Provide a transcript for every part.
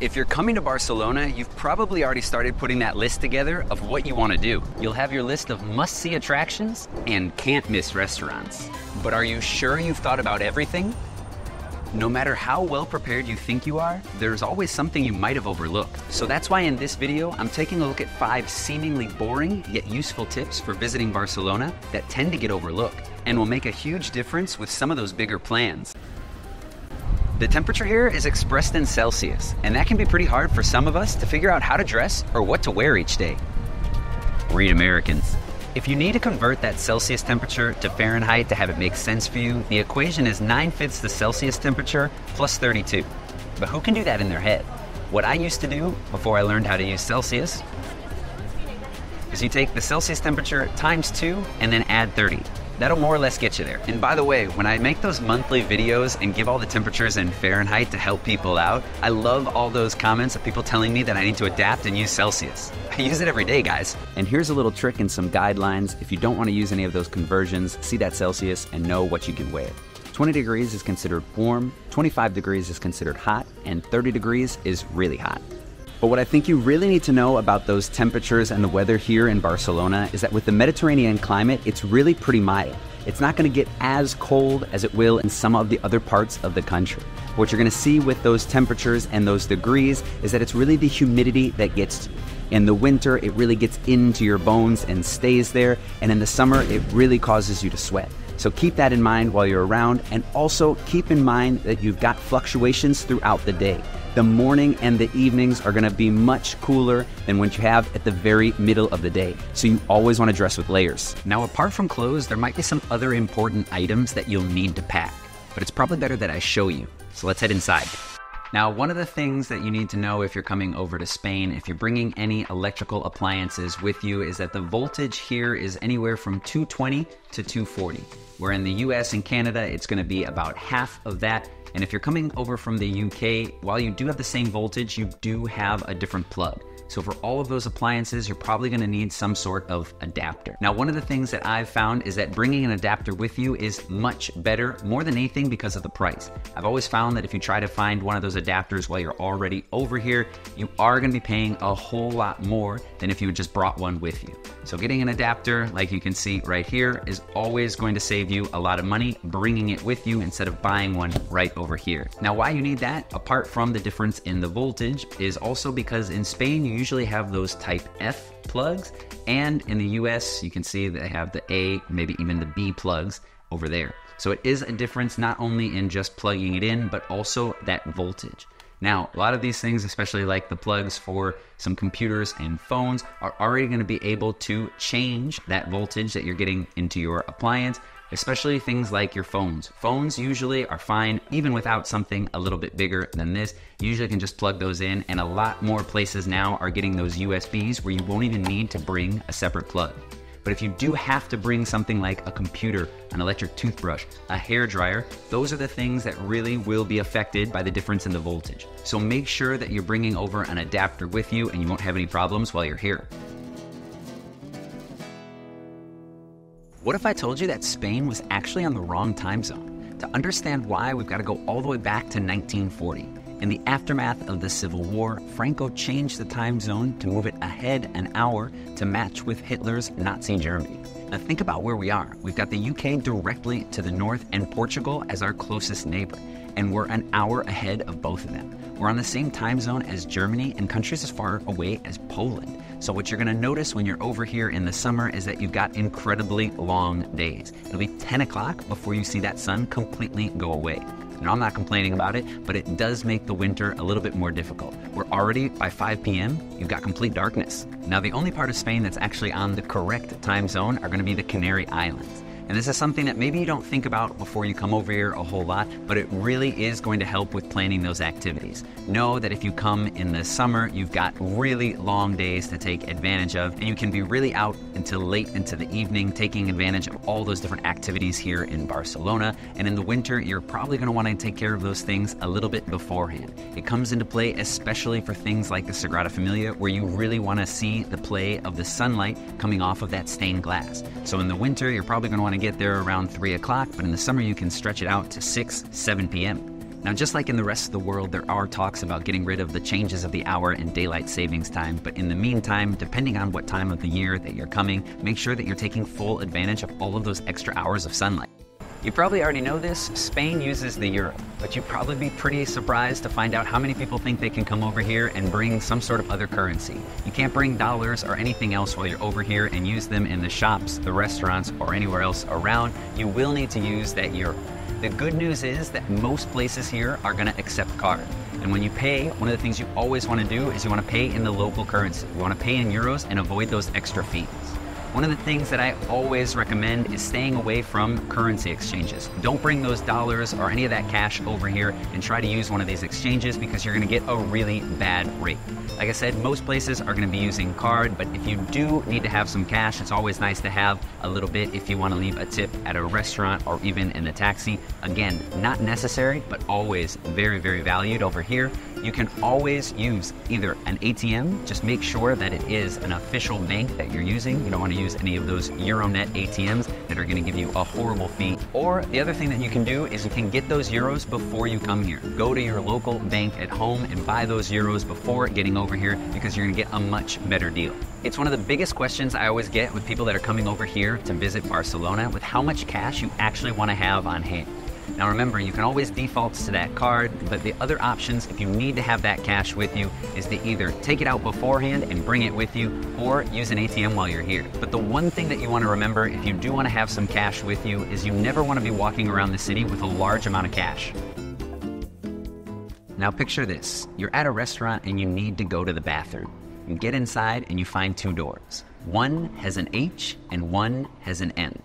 If you're coming to Barcelona, you've probably already started putting that list together of what you want to do. You'll have your list of must-see attractions and can't-miss restaurants. But are you sure you've thought about everything? No matter how well prepared you think you are, there's always something you might have overlooked. So that's why in this video, I'm taking a look at 5 seemingly boring yet useful tips for visiting Barcelona that tend to get overlooked and will make a huge difference with some of those bigger plans. The temperature here is expressed in Celsius, and that can be pretty hard for some of us to figure out how to dress or what to wear each day. Read Americans. If you need to convert that Celsius temperature to Fahrenheit to have it make sense for you, the equation is 9/5 the Celsius temperature plus 32. But who can do that in their head? What I used to do before I learned how to use Celsius is you take the Celsius temperature times 2 and then add 30. That'll more or less get you there. And by the way, when I make those monthly videos and give all the temperatures in Fahrenheit to help people out, I love all those comments of people telling me that I need to adapt and use Celsius. I use it every day, guys. And here's a little trick and some guidelines. If you don't want to use any of those conversions, see that Celsius and know what you can wear. 20 degrees is considered warm, 25 degrees is considered hot, and 30 degrees is really hot. But what I think you really need to know about those temperatures and the weather here in Barcelona is that with the Mediterranean climate, it's really pretty mild. It's not going to get as cold as it will in some of the other parts of the country. What you're going to see with those temperatures and those degrees is that it's really the humidity that gets to you. In the winter, it really gets into your bones and stays there. And in the summer, it really causes you to sweat. So keep that in mind while you're around, and also keep in mind that you've got fluctuations throughout the day. The morning and the evenings are gonna be much cooler than what you have at the very middle of the day. So you always wanna dress with layers. Now, apart from clothes, there might be some other important items that you'll need to pack, but it's probably better that I show you. So let's head inside. Now, one of the things that you need to know if you're coming over to Spain, if you're bringing any electrical appliances with you, is that the voltage here is anywhere from 220 to 240. Where in the US and Canada, it's gonna be about half of that. And if you're coming over from the UK, while you do have the same voltage, you do have a different plug. So for all of those appliances, you're probably gonna need some sort of adapter. Now, one of the things that I've found is that bringing an adapter with you is much better, more than anything because of the price. I've always found that if you try to find one of those adapters while you're already over here, you are gonna be paying a whole lot more than if you had just brought one with you. So getting an adapter, like you can see right here, is always going to save you a lot of money bringing it with you instead of buying one right over here. Now, why you need that, apart from the difference in the voltage, is also because in Spain, you usually have those type F plugs, and in the US, you can see they have the A, maybe even the B plugs over there. So it is a difference not only in just plugging it in, but also that voltage. Now, a lot of these things, especially like the plugs for some computers and phones, are already going to be able to change that voltage that you're getting into your appliance, especially things like your phones. Phones usually are fine, even without something a little bit bigger than this. You usually can just plug those in, and a lot more places now are getting those USBs where you won't even need to bring a separate plug. But if you do have to bring something like a computer, an electric toothbrush, a hair dryer, those are the things that really will be affected by the difference in the voltage. So make sure that you're bringing over an adapter with you and you won't have any problems while you're here. What if I told you that Spain was actually on the wrong time zone? To understand why, we've got to go all the way back to 1940. In the aftermath of the Civil War, Franco changed the time zone to move it ahead an hour to match with Hitler's Nazi Germany. Now think about where we are. We've got the UK directly to the north and Portugal as our closest neighbor, and we're an hour ahead of both of them. We're on the same time zone as Germany and countries as far away as Poland. So what you're gonna notice when you're over here in the summer is that you've got incredibly long days. It'll be 10 o'clock before you see that sun completely go away. Now, I'm not complaining about it, but it does make the winter a little bit more difficult. We're already, by 5 p.m., you've got complete darkness. Now, the only part of Spain that's actually on the correct time zone are gonna be the Canary Islands. And this is something that maybe you don't think about before you come over here a whole lot, but it really is going to help with planning those activities. Know that if you come in the summer, you've got really long days to take advantage of, and you can be really out until late into the evening, taking advantage of all those different activities here in Barcelona. And in the winter, you're probably gonna wanna take care of those things a little bit beforehand. It comes into play especially for things like the Sagrada Familia, where you really wanna see the play of the sunlight coming off of that stained glass. So in the winter, you're probably gonna wanna get there around 3 o'clock, but in the summer you can stretch it out to 6, 7 p.m. Now, just like in the rest of the world, there are talks about getting rid of the changes of the hour and daylight savings time. But in the meantime, depending on what time of the year that you're coming, make sure that you're taking full advantage of all of those extra hours of sunlight. You probably already know this, Spain uses the euro, but you'd probably be pretty surprised to find out how many people think they can come over here and bring some sort of other currency. You can't bring dollars or anything else while you're over here and use them in the shops, the restaurants, or anywhere else around. You will need to use that euro. The good news is that most places here are gonna accept card. And when you pay, one of the things you always wanna do is you wanna pay in the local currency. You wanna pay in euros and avoid those extra fees. One of the things that I always recommend is staying away from currency exchanges. Don't bring those dollars or any of that cash over here and try to use one of these exchanges because you're gonna get a really bad rate. Like I said, most places are gonna be using card, but if you do need to have some cash, it's always nice to have a little bit if you wanna leave a tip at a restaurant or even in the taxi. Again, not necessary, but always very, very valued over here. You can always use either an ATM, just make sure that it is an official bank that you're using. You don't want to use any of those Euronet ATMs that are going to give you a horrible fee. Or the other thing that you can do is you can get those euros before you come here. Go to your local bank at home and buy those euros before getting over here because you're going to get a much better deal. It's one of the biggest questions I always get with people that are coming over here to visit Barcelona with how much cash you actually want to have on hand. Now remember, you can always default to that card, but the other options, if you need to have that cash with you, is to either take it out beforehand and bring it with you, or use an ATM while you're here. But the one thing that you want to remember if you do want to have some cash with you is you never want to be walking around the city with a large amount of cash. Now picture this, you're at a restaurant and you need to go to the bathroom. You get inside and you find two doors. One has an H and one has an N.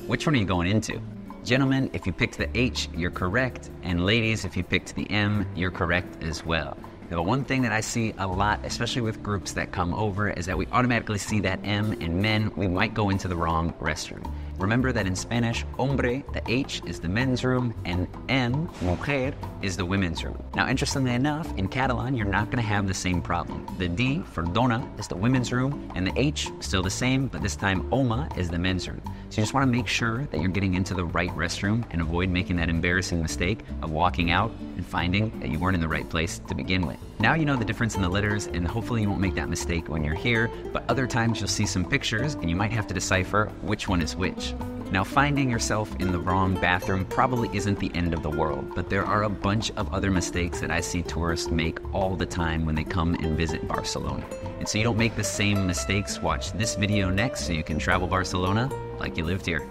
Which one are you going into? Gentlemen, if you picked the H, you're correct, and ladies, if you picked the M, you're correct as well. The one thing that I see a lot, especially with groups that come over, is that we automatically see that M in men, we might go into the wrong restroom. Remember that in Spanish, hombre, the H is the men's room, and M, mujer, is the women's room. Now, interestingly enough, in Catalan, you're not gonna have the same problem. The D for dona is the women's room, and the H, still the same, but this time home is the men's room. So you just wanna make sure that you're getting into the right restroom and avoid making that embarrassing mistake of walking out and finding that you weren't in the right place to begin with. Now you know the difference in the letters, and hopefully you won't make that mistake when you're here, but other times you'll see some pictures and you might have to decipher which one is which. Now, finding yourself in the wrong bathroom probably isn't the end of the world, but there are a bunch of other mistakes that I see tourists make all the time when they come and visit Barcelona. And so you don't make the same mistakes, watch this video next so you can travel Barcelona like you lived here.